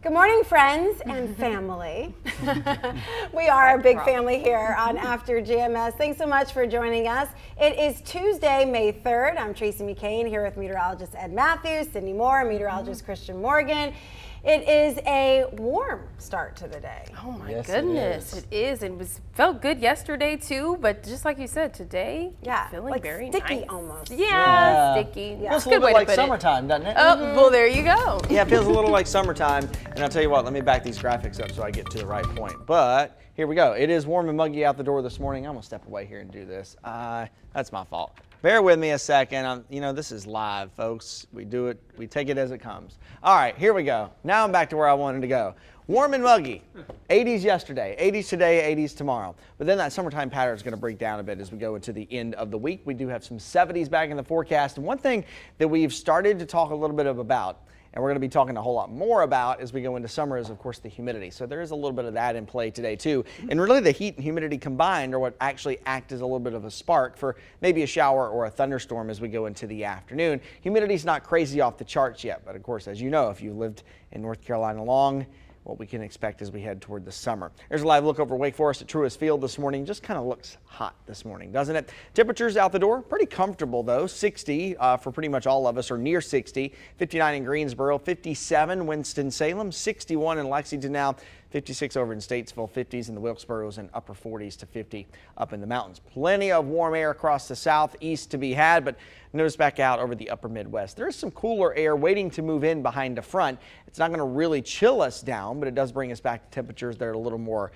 Morning, friends and family. We are a big family here on After GMS. Thanks so much for joining us. It is Tuesday, May 3rd. I'm Tracy McCain here with meteorologist Ed Matthews, Sydney Moore, meteorologist Christian Morgan. It is a warm start to the day. Oh my goodness, it is. And it felt good yesterday too, but just like you said, today, feeling like very sticky nice. almost. Yeah, sticky. Yeah. Feels a little bit like summertime, doesn't it? Oh, well, there you go. Yeah, it feels a little like summertime. And I'll tell you what, let me back these graphics up so I get to the right point. But here we go. It is warm and muggy out the door this morning. I'm gonna step away here and do this. That's my fault. Bear with me a second. You know, this is live, folks. We do it, we take it as it comes. All right, here we go. Now I'm back to where I wanted to go. Warm and muggy. 80s yesterday, 80s today, 80s tomorrow. But then that summertime pattern is going to break down a bit as we go into the end of the week. We do have some 70s back in the forecast. And one thing that we've started to talk a little bit about, and we're going to be talking a whole lot more about as we go into summer, is of course the humidity. So there is a little bit of that in play today too. And really the heat and humidity combined are what actually act as a little bit of a spark for maybe a shower or a thunderstorm as we go into the afternoon. Humidity's not crazy off the charts yet, but of course, as you know, if you lived in North Carolina long, what we can expect as we head toward the summer. There's a live look over Wake Forest at Truist Field this morning. Just kind of looks hot this morning, doesn't it? Temperatures out the door, pretty comfortable though. 60 for pretty much all of us, or near 60. 59 in Greensboro, 57 Winston-Salem, 61 in Lexington now. 56 over in Statesville, 50s in the Wilkesboros, and upper 40s to 50 up in the mountains. Plenty of warm air across the southeast to be had, but notice back out over the upper Midwest. There is some cooler air waiting to move in behind the front. It's not going to really chill us down, but it does bring us back to temperatures that are a little more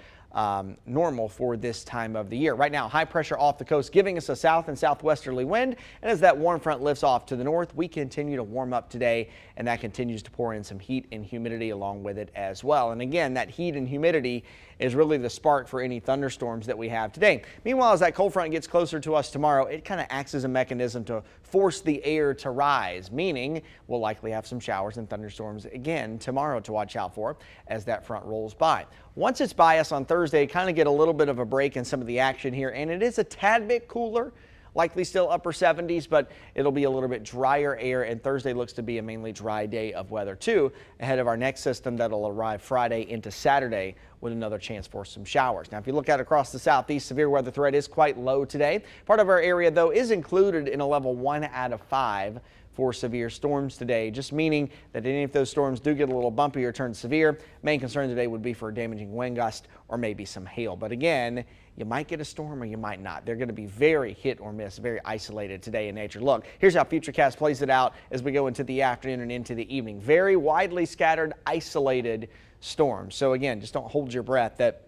normal for this time of the year. Right now, high pressure off the coast giving us a south and southwesterly wind, and as that warm front lifts off to the north, we continue to warm up today, and that continues to pour in some heat and humidity along with it as well. And again, that heat and humidity is really the spark for any thunderstorms that we have today. Meanwhile, as that cold front gets closer to us tomorrow, it kind of acts as a mechanism to force the air to rise, meaning we'll likely have some showers and thunderstorms again tomorrow to watch out for as that front rolls by. Once it's by us on Thursday, kind of get a little bit of a break in some of the action here, and it is a tad bit cooler. Likely still upper 70s, but it'll be a little bit drier air, and Thursday looks to be a mainly dry day of weather too, ahead of our next system that'll arrive Friday into Saturday with another chance for some showers. Now, if you look out across the southeast, severe weather threat is quite low today. Part of our area, though, is included in a level 1 out of 5 for severe storms today, just meaning that any of those storms do get a little bumpy or turn severe. Main concern today would be for a damaging wind gust or maybe some hail. But again, you might get a storm or you might not. They're going to be very hit or miss, very isolated today in nature. Look, here's how Futurecast plays it out as we go into the afternoon and into the evening. Very widely scattered, isolated storms. So again, just don't hold your breath that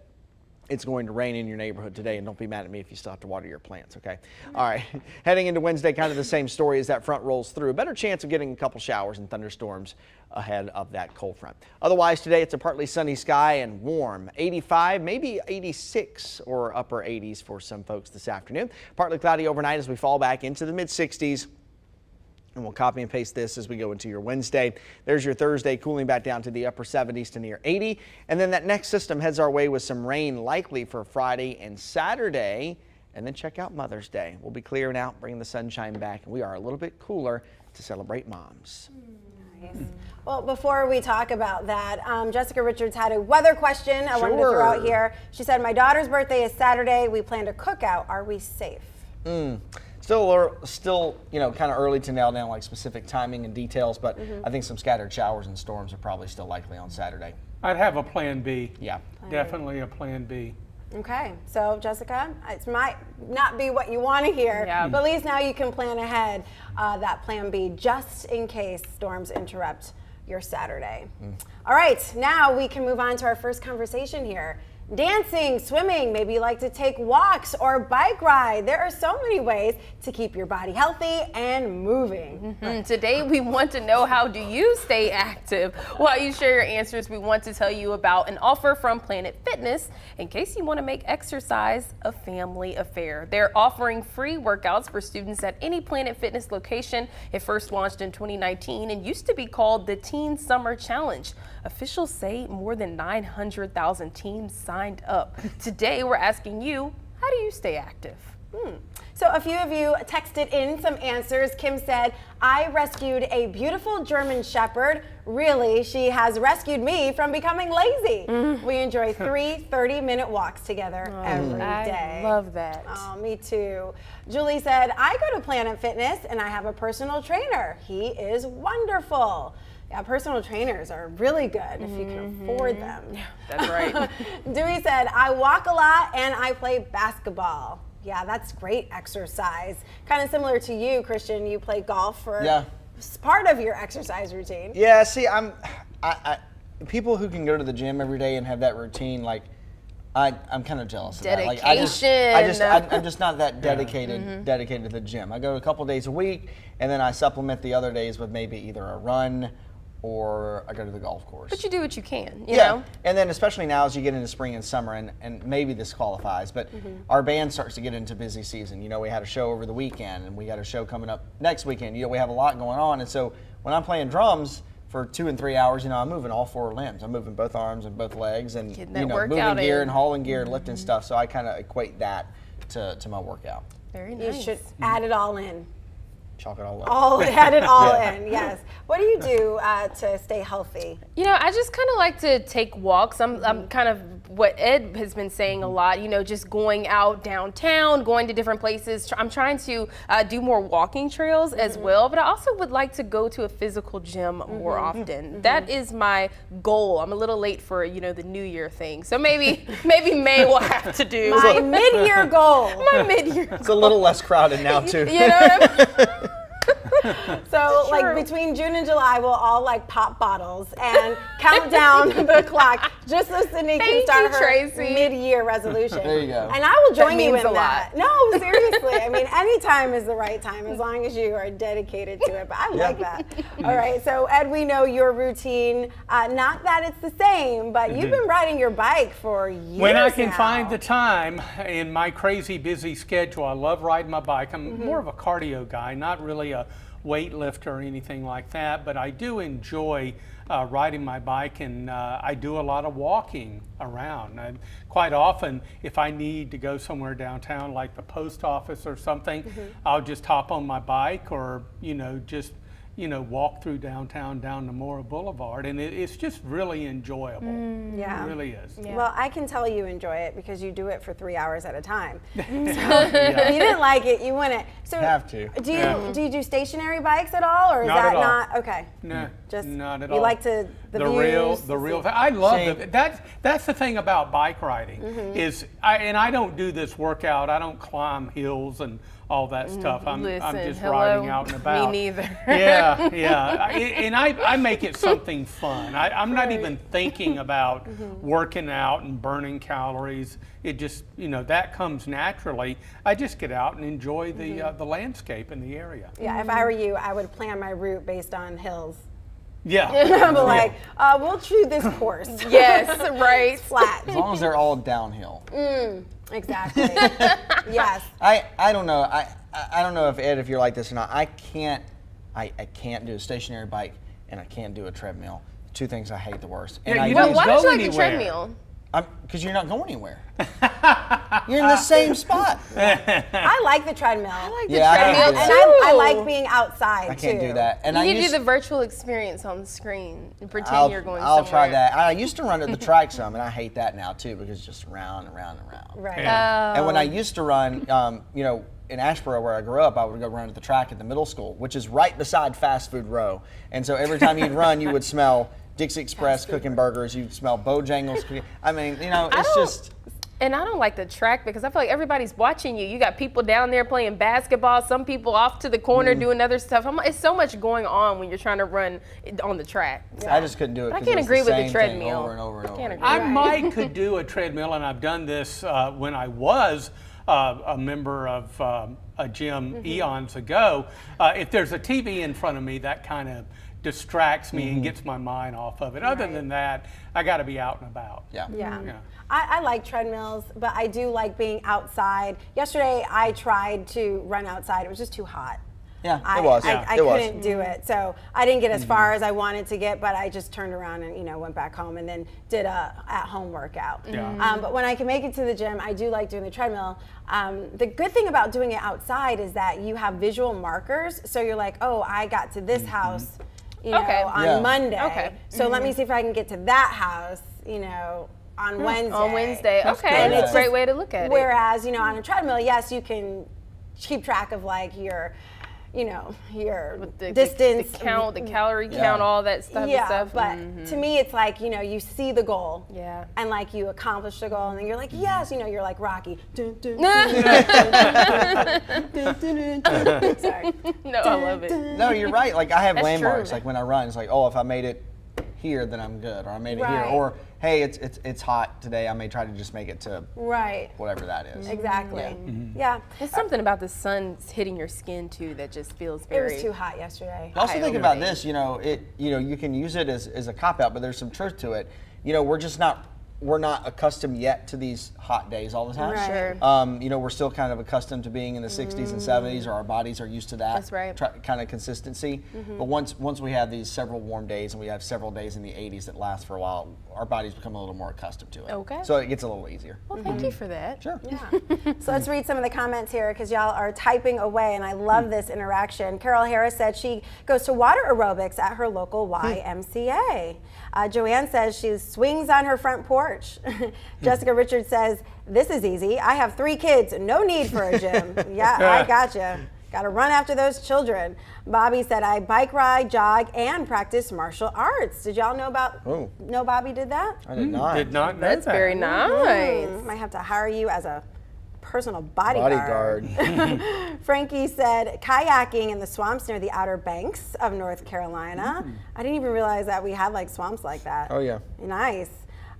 it's going to rain in your neighborhood today, and don't be mad at me if you still have to water your plants, okay? All right, heading into Wednesday, kind of the same story as that front rolls through. A better chance of getting a couple showers and thunderstorms ahead of that cold front. Otherwise, today it's a partly sunny sky and warm. 85, maybe 86 or upper 80s for some folks this afternoon. Partly cloudy overnight as we fall back into the mid-60s. And we'll copy and paste this as we go into your Wednesday. There's your Thursday, cooling back down to the upper 70s to near 80. And then that next system heads our way with some rain likely for Friday and Saturday. And then check out Mother's Day. We'll be clearing out, bringing the sunshine back. And we are a little bit cooler to celebrate moms. Nice. Well, before we talk about that, Jessica Richards had a weather question I wanted to throw out here. She said, my daughter's birthday is Saturday. We planned a cookout. Are we safe? Still, kind of early to nail down like specific timing and details, but I think some scattered showers and storms are probably still likely on Saturday. I'd have a plan B. Yeah. Definitely a plan B. Okay, so Jessica, it might not be what you want to hear, but at least now you can plan ahead that plan B just in case storms interrupt your Saturday. All right, now we can move on to our first conversation here. Dancing, swimming, maybe you like to take walks or bike ride. There are so many ways to keep your body healthy and moving. Today we want to know, how do you stay active? While you share your answers, we want to tell you about an offer from Planet Fitness in case you want to make exercise a family affair. They're offering free workouts for students at any Planet Fitness location. It first launched in 2019 and used to be called the Teen Summer Challenge. Officials say more than 900,000 teens signed up. Today, we're asking you, how do you stay active? So a few of you texted in some answers. Kim said, I rescued a beautiful German Shepherd. Really, she has rescued me from becoming lazy. We enjoy 3 30-minute walks together every day. I love that. Oh, me too. Julie said, I go to Planet Fitness and I have a personal trainer. He is wonderful. Yeah, personal trainers are really good if you can afford them. That's right. Dewey said, I walk a lot and I play basketball. Yeah, that's great exercise. Kind of similar to you, Christian. You play golf for part of your exercise routine. Yeah, see, I people who can go to the gym every day and have that routine, like, I'm kind of jealous of that. Like, I'm just not that dedicated to the gym. I go a couple days a week, and then I supplement the other days with maybe either a run or I go to the golf course. But you do what you can, you know? And then especially now as you get into spring and summer, and maybe this qualifies, but our band starts to get into busy season. We had a show over the weekend, and we got a show coming up next weekend. We have a lot going on, and so when I'm playing drums for 2 and 3 hours, I'm moving all 4 limbs. I'm moving both arms and both legs, and moving gear and hauling gear and lifting stuff. So I kind of equate that to my workout. Very nice. You should add it all in. Chalk it all up. Add it all in, yes. What do you do to stay healthy? I just kind of like to take walks. I'm kind of what Ed has been saying a lot, just going out downtown, going to different places. I'm trying to do more walking trails as well, but I also would like to go to a physical gym more often. That is my goal. I'm a little late for, the New Year thing. So maybe May will have to do. My mid-year goal. My mid-year goal. It's a little less crowded now, too. You know what I mean? So like between June and July, we'll all like pop bottles and count down the clock just so Sydney can start her mid-year resolution. There you go. And I will join you in a that. lot. No, seriously. I mean, any time is the right time as long as you are dedicated to it. But I like that. All right. So Ed, we know your routine. Not that it's the same, but you've been riding your bike for years When I can now. find the time in my crazy busy schedule, I love riding my bike. I'm more of a cardio guy, not really a weightlifter or anything like that, but I do enjoy riding my bike, and I do a lot of walking around. Quite often, if I need to go somewhere downtown like the post office or something, I'll just hop on my bike or just walk through downtown down to Mora Boulevard, and it's just really enjoyable. Yeah. It really is. Yeah. Well, I can tell you enjoy it because you do it for 3 hours at a time. So if you didn't like it, you wouldn't. So have to. Do you do stationary bikes at all, or is Not that at all. not okay? No, Just not at you all. like to the real views, thing. I love Same. it. That's the thing about bike riding is I don't do this workout. I don't climb hills and all that stuff. I'm just riding out and about. Me neither. Yeah. And I make it something fun. I'm not even thinking about working out and burning calories. It just, that comes naturally. I just get out and enjoy the landscape in the area. Yeah, if I were you, I would plan my route based on hills. Yeah. I'm like, we'll choose this course. Yes, right. Flat. As long as they're all downhill. Exactly. Yes. I don't know. I don't know if you're like this or not. I can't do a stationary bike, and I can't do a treadmill. 2 things I hate the worst. And Yeah, I you don't don't Why go don't you like the anywhere. treadmill? because you're not going anywhere. You're in the same spot. I like the treadmill. I like the Yeah, I treadmill can't and do too. I like being outside I can't too. do that. And You I need to do used, the virtual experience on the screen and pretend I'll, you're going I'll somewhere. try that. I used to run at the track some, and I hate that now too because it's just round and round and round. Right. Yeah. And when I used to run, in Asheboro, where I grew up, I would go run at the track at the middle school, which is right beside Fast Food Row. And so every time you'd run, you would smell Dixie Express cooking burgers. You'd smell Bojangles cooking. I mean, you know, it's just. And I don't like the track because I feel like everybody's watching you. You got people down there playing basketball, some people off to the corner doing other stuff. It's so much going on when you're trying to run on the track. So. I just couldn't do it. But I can't agree with the treadmill. Over and over and over. I could do a treadmill, and I've done this when I was a member of a gym eons ago. If there's a TV in front of me, that kind of distracts me and gets my mind off of it. Other than that, I got to be out and about. Yeah. I like treadmills, but I do like being outside. Yesterday, I tried to run outside. It was just too hot. Yeah, it was. I couldn't do it. So I didn't get as far as I wanted to get, but I just turned around and, you know, went back home and then did a at-home workout. But when I can make it to the gym, I do like doing the treadmill. The good thing about doing it outside is that you have visual markers. So you're like, oh, I got to this house, you know, on Monday. So let me see if I can get to that house, you know, on Wednesday. On Wednesday, And it's a great way to look at it. Whereas, you know, on a treadmill, yes, you can keep track of like your, you know, your distance, the count, the calorie count, all that stuff. But to me, it's like, you know, you see the goal, and like you accomplish the goal, and then you're like, yes, you know, you're like Rocky. Sorry. No, I love it. No, you're right. Like I have landmarks. Like when I run, it's like, oh, if I made it here, then I'm good, or I made it here, or hey, it's hot today. I may try to just make it to whatever that is. Exactly. There's something about the sun hitting your skin too that just feels very. It was too hot yesterday. I also think about this. You know, you can use it as a cop out, but there's some truth to it. You know, we're not accustomed yet to these hot days all the time. Right. You know, we're still kind of accustomed to being in the 60s and 70s, or our bodies are used to that. That's right. Kind of consistency. But once we have these several warm days, and we have several days in the 80s that last for a while, our bodies become a little more accustomed to it. Okay. So it gets a little easier. Well, thank you for that. Sure. So let's read some of the comments here because y'all are typing away, and I love this interaction. Carol Harris said she goes to water aerobics at her local YMCA. Joanne says she swings on her front porch. Jessica Richards says, this is easy. I have 3 kids, no need for a gym. Yeah, I gotcha. Got to run after those children. Bobby said, I bike ride, jog, and practice martial arts. Did y'all know about, know Bobby did that? I did not. Did not know That's that. very nice. Might have to hire you as a personal bodyguard. Frankie said kayaking in the swamps near the Outer Banks of North Carolina. I didn't even realize that we had like swamps like that. Oh yeah. Nice.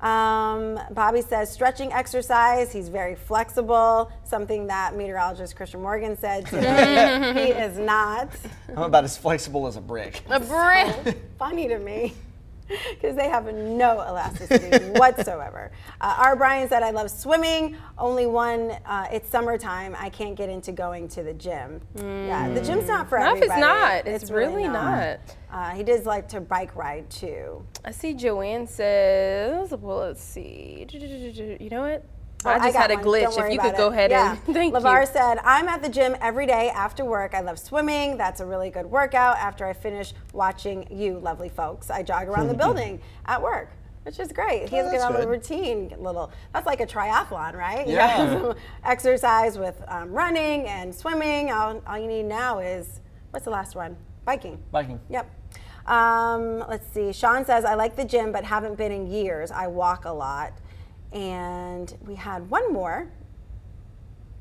Bobby says stretching exercise. He's very flexible, something that meteorologist Christian Morgan said today. He is not. I'm about as flexible as a brick. A brick. Funny to me. Because they have no elasticity whatsoever. R. Bryan said, I love swimming, only when it's summertime, I can't get into going to the gym. Yeah, the gym's not for everybody. It's not. It's really not. He does like to bike ride too. I see Joanne says, well, let's see. You know what? Oh, I just had a one. glitch. Don't worry If you about could go it. ahead Yeah. and thank LeVar you. said, I'm at the gym every day after work. I love swimming. That's a really good workout after I finish watching you, lovely folks. I jog around the building at work, which is great. He has a good routine. That's like a triathlon, right? You Yeah. got some exercise with running and swimming. All you need now is, what's the last one? Biking. Biking. Yep. Let's see. Sean says, I like the gym, but haven't been in years. I walk a lot. And we had one more,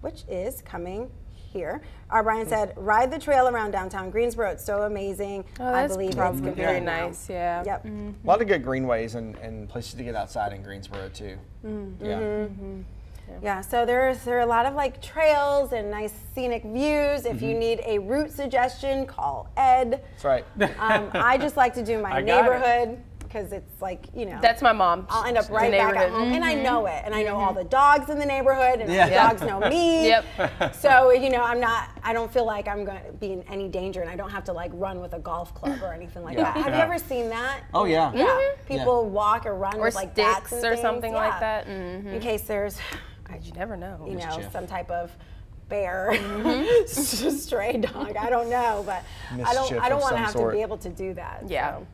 which is coming here. R. Bryan said, ride the trail around downtown Greensboro. It's so amazing. I believe it's probably completely very now. nice. Yeah. Yep. A lot of good greenways and places to get outside in Greensboro too. Yeah. Yeah, so there are a lot of like trails and nice scenic views. If you need a route suggestion, call Ed. That's right. I just like to do my I got it. neighborhood because it's like, you know. That's my mom. I'll end up The right back at neighborhood. home, and I know it, and I know all the dogs in the neighborhood, and all the Yeah. dogs know me. Yep. So, you know, I don't feel like I'm going to be in any danger, and I don't have to like run with a golf club or anything like that. Have you ever seen that? Oh yeah. Yeah. People walk or run Or with like bats sticks and or things. something like Yeah. that. In case there's, You never know. you know, Mischief. some type of bear, stray dog. I don't know, but I Mischief don't of want to some have sort. to be able to do that. Yeah. So.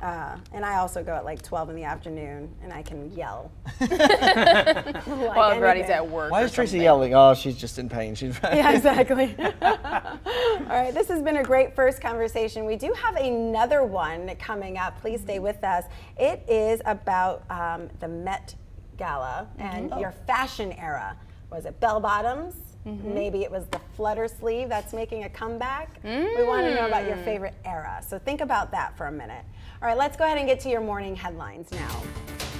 And I also go at like 12 in the afternoon, and I can yell. While everybody's at work. Why or is Tracy something. yelling? Oh, she's just in pain. She's Yeah, exactly. All right, this has been a great first conversation. We do have another one coming up. Please stay with us. It is about the Met Gala and your fashion era. Was it bell bottoms? Maybe it was the flutter sleeve that's making a comeback. We want to know about your favorite era. So think about that for a minute. All right, let's go ahead and get to your morning headlines now.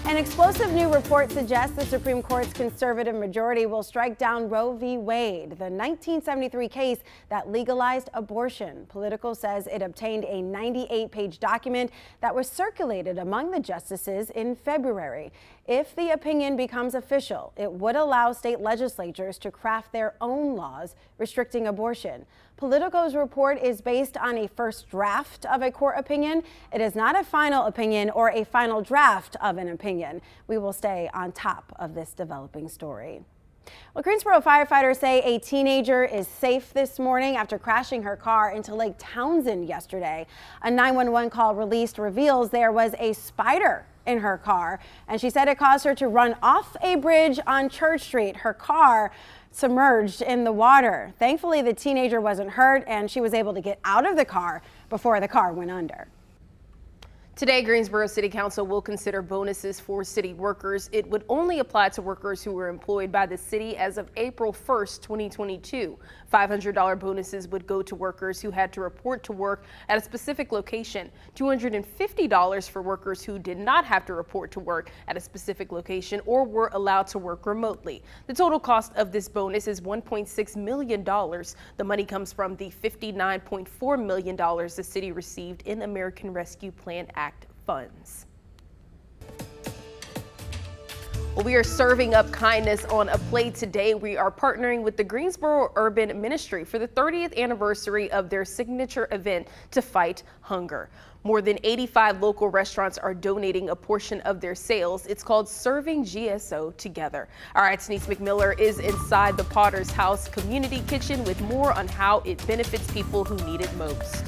An explosive new report suggests the Supreme Court's conservative majority will strike down Roe v. Wade, the 1973 case that legalized abortion. Politico says it obtained a 98-page document that was circulated among the justices in February. If the opinion becomes official, it would allow state legislatures to craft their own laws restricting abortion. Politico's report is based on a first draft of a court opinion. It is not a final opinion or a final draft of an opinion. We will stay on top of this developing story. Well, Greensboro firefighters say a teenager is safe this morning after crashing her car into Lake Townsend yesterday. A 911 call released reveals there was a spider in her car, and she said it caused her to run off a bridge on Church Street. Her car submerged in the water. Thankfully, the teenager wasn't hurt, and she was able to get out of the car before the car went under. Today, Greensboro City Council will consider bonuses for city workers. It would only apply to workers who were employed by the city as of April 1st, 2022. $500 bonuses would go to workers who had to report to work at a specific location, $250 for workers who did not have to report to work at a specific location or were allowed to work remotely. The total cost of this bonus is $1.6 million. The money comes from the $59.4 million the city received in American Rescue Plan Act funds. Well, we are serving up kindness on a plate today. We are partnering with the Greensboro Urban Ministry for the 30th anniversary of their signature event to fight hunger. More than 85 local restaurants are donating a portion of their sales. It's called Serving GSO Together. All right, Denise McMiller is inside the Potter's House Community Kitchen with more on how it benefits people who need it most.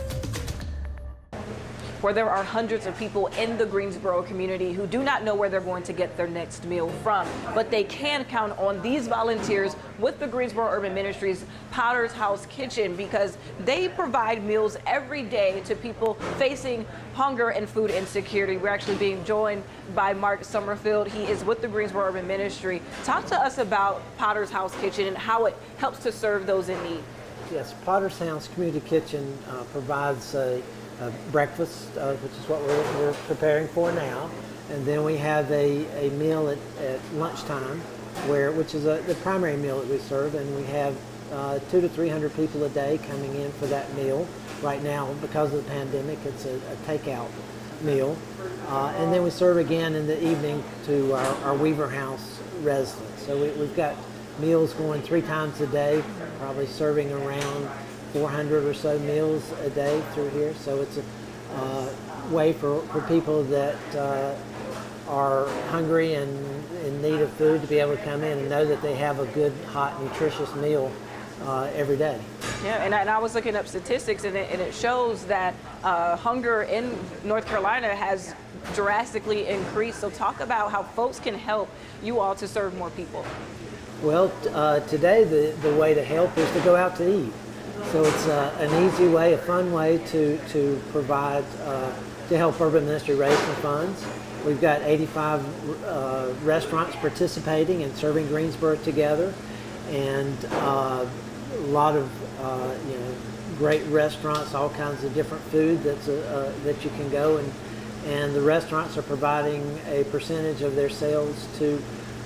Where there are hundreds of people in the Greensboro community who do not know where they're going to get their next meal from. But they can count on these volunteers with the Greensboro Urban Ministries Potter's House Kitchen because they provide meals every day to people facing hunger and food insecurity. We're actually being joined by Mark Summerfield. He is with the Greensboro Urban Ministry. Talk to us about Potter's House Kitchen and how it helps to serve those in need. Yes, Potter's House Community Kitchen provides breakfast, which is what we're preparing for now, and then we have a meal at lunchtime, which is the primary meal that we serve, and we have 200 to 300 people a day coming in for that meal. Right now, because of the pandemic, it's a takeout meal, and then we serve again in the evening to our Weaver House residents. So we've got meals going 3 times a day, probably serving around 400 or so meals a day through here. So it's a way for people that are hungry and in need of food to be able to come in and know that they have a good, hot, nutritious meal every day. Yeah, and I was looking up statistics, and it shows that hunger in North Carolina has drastically increased. So talk about how folks can help you all to serve more people. Well, today the way to help is to go out to eat. So it's an easy way, a fun way to provide, to help Urban Ministry raise some funds. We've got 85 restaurants participating in Serving Greensboro Together, and a lot of great restaurants, all kinds of different food that you can go, and the restaurants are providing a percentage of their sales to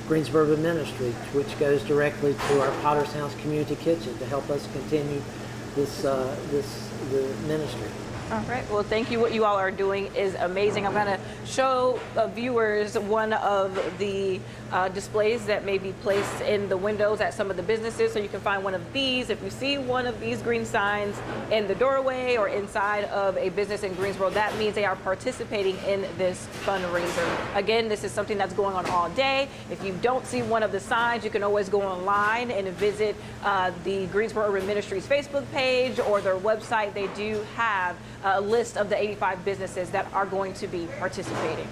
Greensboro Urban Ministry, which goes directly to our Potter's House Community Kitchen to help us continue the ministry. All right. Well, thank you. What you all are doing is amazing. I'm going to show viewers one of the displays that may be placed in the windows at some of the businesses. So you can find one of these. If you see one of these green signs in the doorway or inside of a business in Greensboro, that means they are participating in this fundraiser. Again, this is something that's going on all day. If you don't see one of the signs, you can always go online and visit the Greensboro Urban Ministries Facebook page or their website. They do have a list of the 85 businesses that are going to be participating.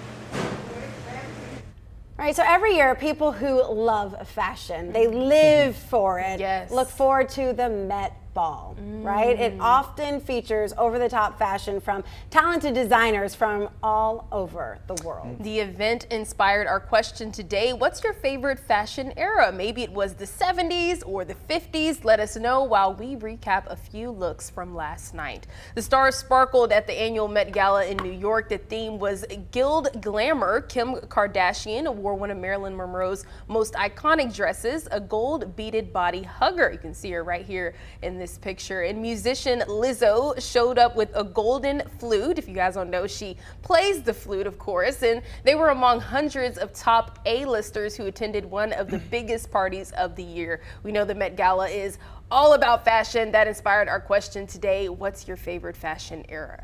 All right, so every year, people who love fashion, they live for it, Yes. look forward to the Met Ball, right? It often features over-the-top fashion from talented designers from all over the world. The event inspired our question today. What's your favorite fashion era? Maybe it was the 70s or the 50s. Let us know while we recap a few looks from last night. The stars sparkled at the annual Met Gala in New York. The theme was Guild Glamour. Kim Kardashian wore one of Marilyn Monroe's most iconic dresses, a gold beaded body hugger. You can see her right here in this picture. And musician Lizzo showed up with a golden flute. If you guys don't know, she plays the flute, of course, and they were among hundreds of top A-listers who attended one of the biggest parties of the year. We know the Met Gala is all about fashion. That inspired our question today. What's your favorite fashion era?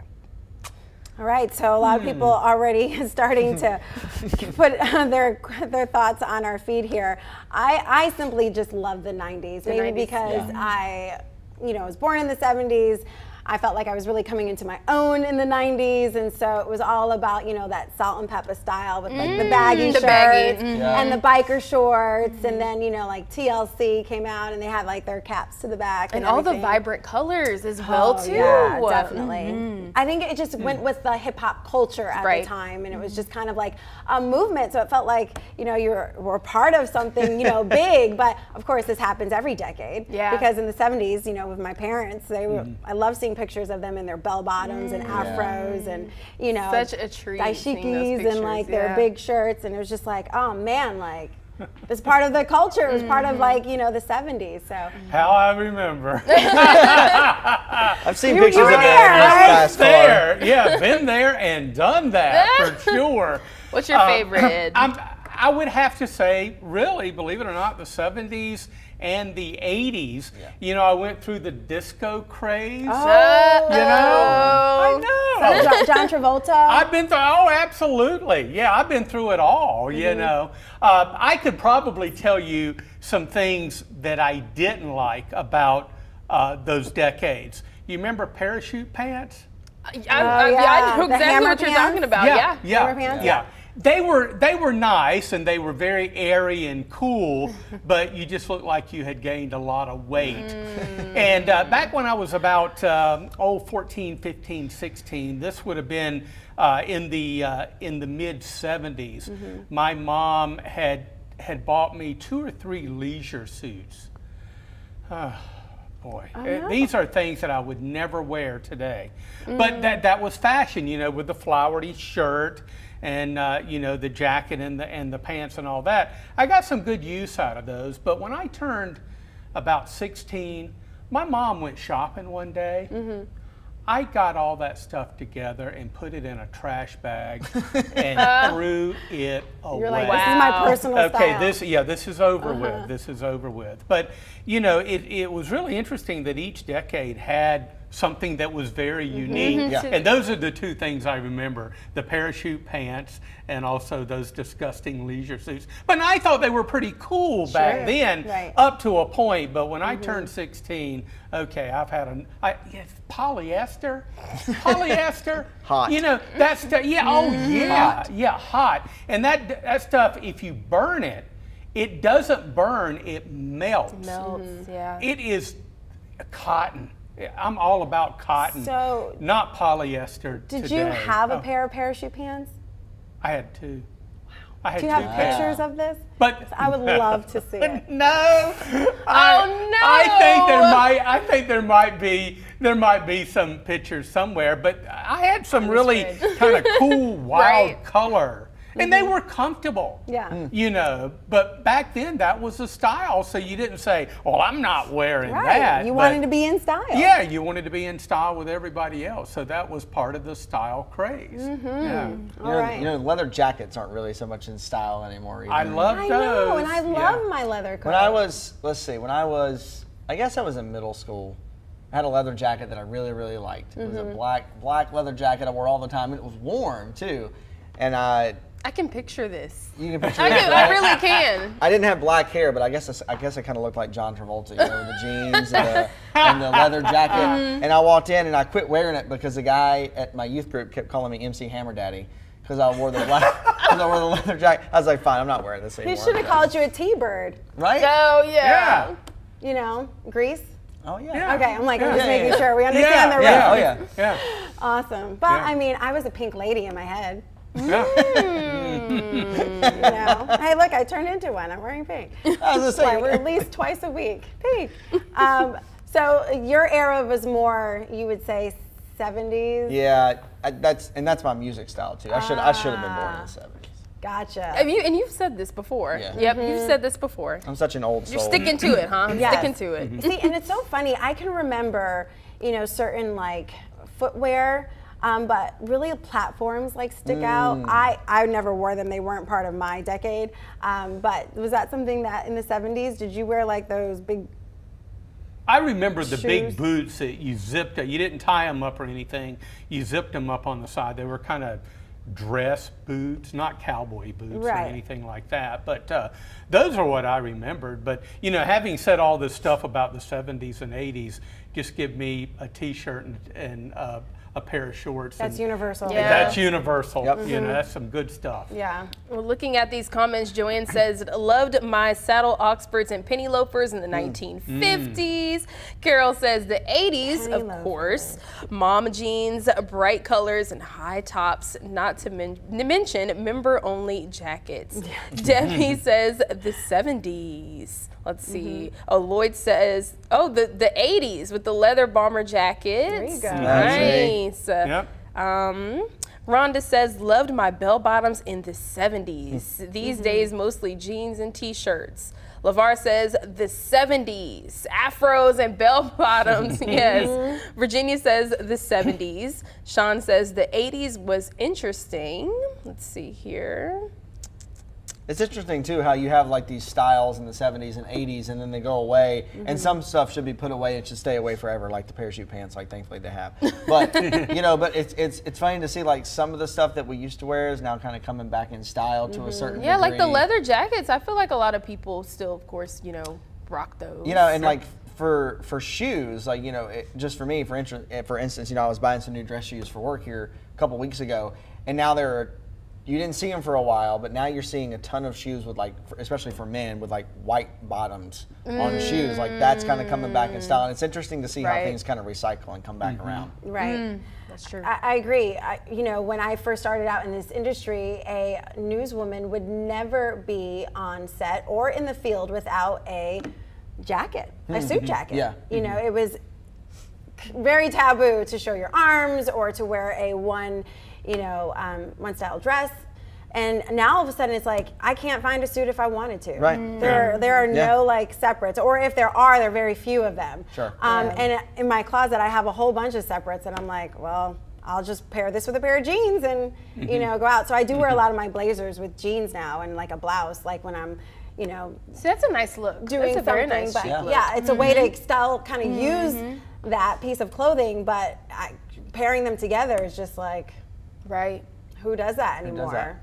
All right, so a lot of people already starting to put their thoughts on our feed here. I simply just love the 90s, maybe 90s, because I was born in the 70s. I felt like I was really coming into my own in the 90s, and so it was all about, that salt and pepper style with like the baggy shirts and the biker shorts, and then, like TLC came out and they had like their caps to the back. And all the everything. vibrant colors as well, too. Yeah, definitely. I think it just went with the hip hop culture at the time, and it was just kind of like a movement. So it felt like, you were part of something, big. But of course, this happens every decade. Yeah. Because in the 70s, with my parents, they were. I love seeing pictures of them in their bell bottoms and afros, and such a treat. dashikis and like their big shirts, and it was just like, oh man, like. It's part of the culture. It was part of like, the 70s. So How I remember. I've seen You pictures were of there, that right? fast car. There, yeah, been there and done that for sure. What's your favorite, Ed? I would have to say, really, believe it or not, the 70s and the 80s. I went through the disco craze. I know. So John Travolta. I've been through, absolutely. Yeah, I've been through it all, I could probably tell you some things that I didn't like about those decades. You remember parachute pants? I know The exactly hammer what you're pants? talking about. Yeah. Hammer pants? Yeah. They were nice and they were very airy and cool, but you just looked like you had gained a lot of weight. And back when I was about 14, 15, 16, this would have been in the mid 70s. My mom had bought me 2 or 3 leisure suits. Boy, these are things that I would never wear today. But that was fashion, with the flowery shirt and the jacket and the pants and all that. I got some good use out of those. But when I turned about 16, my mom went shopping one day. I got all that stuff together and put it in a trash bag and threw it away. You're like, this is my personal style. Okay, this is over with. This is over with. But it was really interesting that each decade had something that was very unique. And those are the 2 things I remember: the parachute pants and also those disgusting leisure suits. But I thought they were pretty cool back then, up to a point. But when I turned 16, okay, I've had polyester, Hot. That's hot. And that stuff, if you burn it, it doesn't burn, it melts. Yeah. It is cotton. I'm all about cotton, So, not polyester. did you have a pair of parachute pants? I had 2. I had Do you 2 have pairs. pictures of this? But I would love to see it. No. I think there might be some pictures somewhere, but I had some really kind of cool, wild color. And they were comfortable. Yeah. But back then that was the style, so you didn't say, well, I'm not wearing that. You but wanted to be in style. Yeah, you wanted to be in style with everybody else. So that was part of the style craze. Yeah. Leather jackets aren't really so much in style anymore either. I love those. I know, and I love my leather coat. When I guess I was in middle school, I had a leather jacket that I really, really liked. It was a black leather jacket I wore all the time, and it was warm too. And I can picture this. You can picture I it. do. I really can. I didn't have black hair, but I guess I kind of looked like John Travolta, with the jeans and the leather jacket. And I walked in and I quit wearing it because the guy at my youth group kept calling me MC Hammer Daddy because I wore the leather jacket. I was like, fine, I'm not wearing this anymore. He should have called you a T-bird. Right? Oh yeah. You know, Grease. Oh yeah. Okay, I'm like, I'm Yeah, just making yeah. sure we understand the Yeah. reference. Oh yeah. Yeah. Awesome. But Yeah. I mean, I was a pink lady in my head. Yeah. You know? Hey, look, I turned into one. I'm wearing pink. I was gonna say, Like, at least twice a week. Pink. So your era was more, you would say, 70s? yeah, that's my music style too. I should have been born in the 70s. Gotcha. You've said this before. Yeah. Yep, you've said this before. I'm such an old soul. You're sticking to it, huh? Yes. Sticking to it. See, and it's so funny. I can remember, you know, certain like footwear, but really platforms like stick out. I never wore them. They weren't part of my decade. But was that something that in the 70s, did you wear like those big? I remember the Shoes. big boots that you zipped. You didn't tie them up or anything. You zipped them up on the side. They were kind of dress boots, not cowboy boots or Right. anything like that. But those are what I remembered. But you know, having said all this stuff about the 70s and 80s, just give me a T-shirt and a pair of shorts. That's and universal. Yeah. That's universal. Yep. You know, that's some good stuff. Yeah. Well, looking at these comments, Joanne says, loved my saddle Oxfords and penny loafers in the 1950s. Carol says the 80s, Penny of loafers. course. Mom jeans, bright colors, and high tops, not to mention member-only jackets. Debbie says the 70s. Let's see. Oh, Lloyd says, the 80s with the leather bomber jackets. There you go. Nice. Yep. Rhonda says, loved my bell bottoms in the 70s. These days, mostly jeans and t-shirts. LeVar says, the 70s, afros and bell bottoms, yes. Virginia says, the 70s. Sean says, the 80s was interesting. Let's see here. It's interesting too how you have like these styles in the 70s and 80s and then they go away and some stuff should be put away and should stay away forever, like the parachute pants, like thankfully they have. But you know, but it's funny to see like some of the stuff that we used to wear is now kind of coming back in style to a certain Yeah, like the degree. leather jackets. I feel like a lot of people still, of course, rock those. You know, and like for shoes, like, you know, just for me, for instance, you know, I was buying some new dress shoes for work here a couple weeks ago, and now you didn't see them for a while, but now you're seeing a ton of shoes with like, especially for men, with like white bottoms on shoes. Like that's kind of coming back in style, and it's interesting to see how Right. things kind of recycle and come back around. Right. That's true. I agree. You know, when I first started out in this industry, a newswoman would never be on set or in the field without a jacket, a suit jacket. Yeah. You know, it was very taboo to show your arms or to wear a one style dress. And now all of a sudden it's like, I can't find a suit if I wanted to. Right. There are Yeah. no like separates, or if there are, there are very few of them. Sure. And in my closet, I have a whole bunch of separates, and I'm like, well, I'll just pair this with a pair of jeans and, go out. So I do wear a lot of my blazers with jeans now and like a blouse, like when I'm, See, that's a nice look. doing that's a very something. nice But chic look. yeah, it's a way to still kind of use that piece of clothing, but pairing them together is just like, Right. who does that does anymore? that?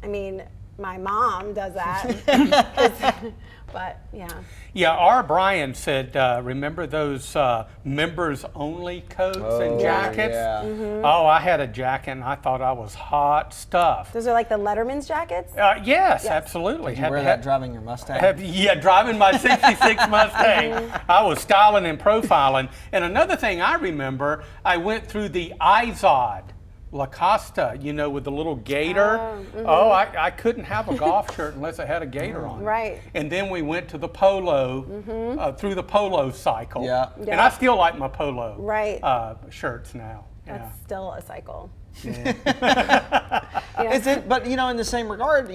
I mean, my mom does that. But yeah. Yeah, R. Bryan said, remember those members-only coats and jackets? Yeah. Oh, I had a jacket and I thought I was hot stuff. Those are like the Letterman's jackets? Yes, absolutely. Did you wear that driving your Mustang? Driving my 66 Mustang. I was styling and profiling. And another thing I remember, I went through the Izod La Costa, with the little gator. I couldn't have a golf shirt unless it had a gator on it. Right. And then we went to the polo, through the polo cycle. Yeah. And I still like my polo Right. shirts now. That's still a cycle. Is it? But in the same regard,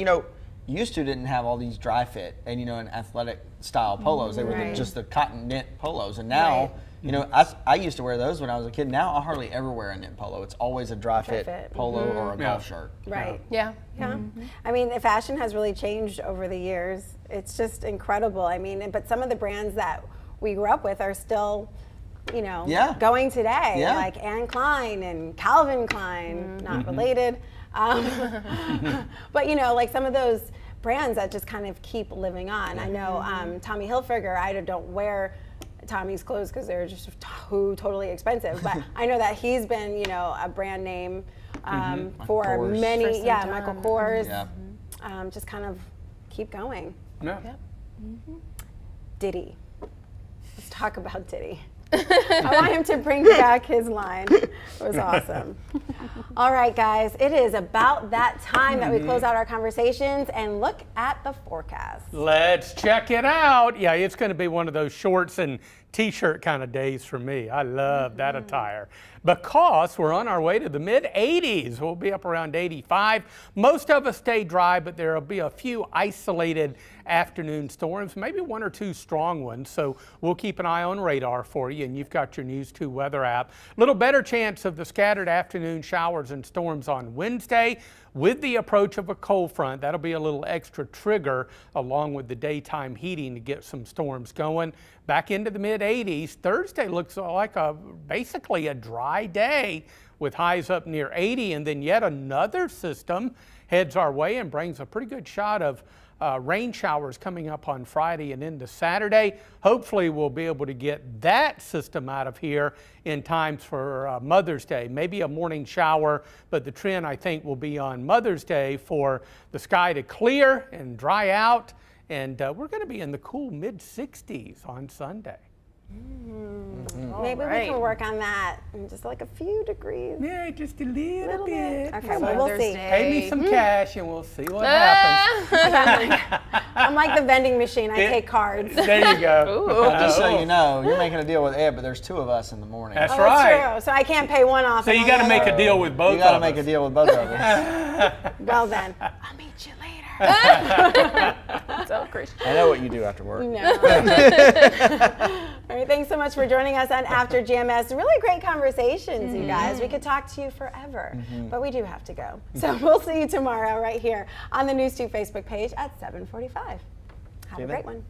used to didn't have all these dry fit and and athletic style polos. They were Right. just the cotton knit polos, and now. I used to wear those when I was a kid. Now I hardly ever wear a knit polo. It's always a dry fit fit. polo or a golf shirt. Right. Yeah. Yeah. I mean, the fashion has really changed over the years. It's just incredible. I mean, but some of the brands that we grew up with are still, Yeah. going today. Yeah. Like Anne Klein and Calvin Klein, not related. But you know, like some of those brands that just kind of keep living on. I know Tommy Hilfiger, I don't wear Tommy's clothes because they're just totally expensive, but I know that he's been, you know, a brand name for Kors. many, For yeah, some Michael time. Kors. Yeah. Just kind of keep going. Yeah. Diddy. Let's talk about Diddy. I want him to bring back his line. It was awesome. All right, guys, it is about that time that we close out our conversations and look at the forecast. Let's check it out. Yeah, it's going to be one of those shorts and t-shirt kind of days for me. I love that attire because we're on our way to the mid-80s. We'll be up around 85. Most of us stay dry, but there will be a few isolated afternoon storms, maybe one or two strong ones. So we'll keep an eye on radar for you, and you've got your News 2 weather app. Little better chance of the scattered afternoon showers and storms on Wednesday. With the approach of a cold front, that'll be a little extra trigger along with the daytime heating to get some storms going. Back into the mid-80s. Thursday looks like basically a dry day with highs up near 80, and then yet another system heads our way and brings a pretty good shot of rain showers coming up on Friday and into Saturday. Hopefully we'll be able to get that system out of here in times for Mother's Day. Maybe a morning shower, but the trend I think will be on Mother's Day for the sky to clear and dry out. And we're going to be in the cool mid-60s on Sunday. Maybe we can work on that in just like a few degrees. Yeah, just a little bit. Okay, well, we'll see. Pay me some cash and we'll see what happens. I'm like the vending machine. I take cards. There you go. Just so you know, you're making a deal with Ed, but there's two of us in the morning. That's Oh, right. that's true. So I can't pay one off. So you got to make a deal with both You got to of make a us. deal with both of us. Well then, I'll meet you later. So Christian. I know what you do after work. No. All right, thanks so much for joining us on After GMS. Really great conversations, you guys. We could talk to you forever, but we do have to go. So we'll see you tomorrow right here on the News 2 Facebook page at 7:45. Have a great one.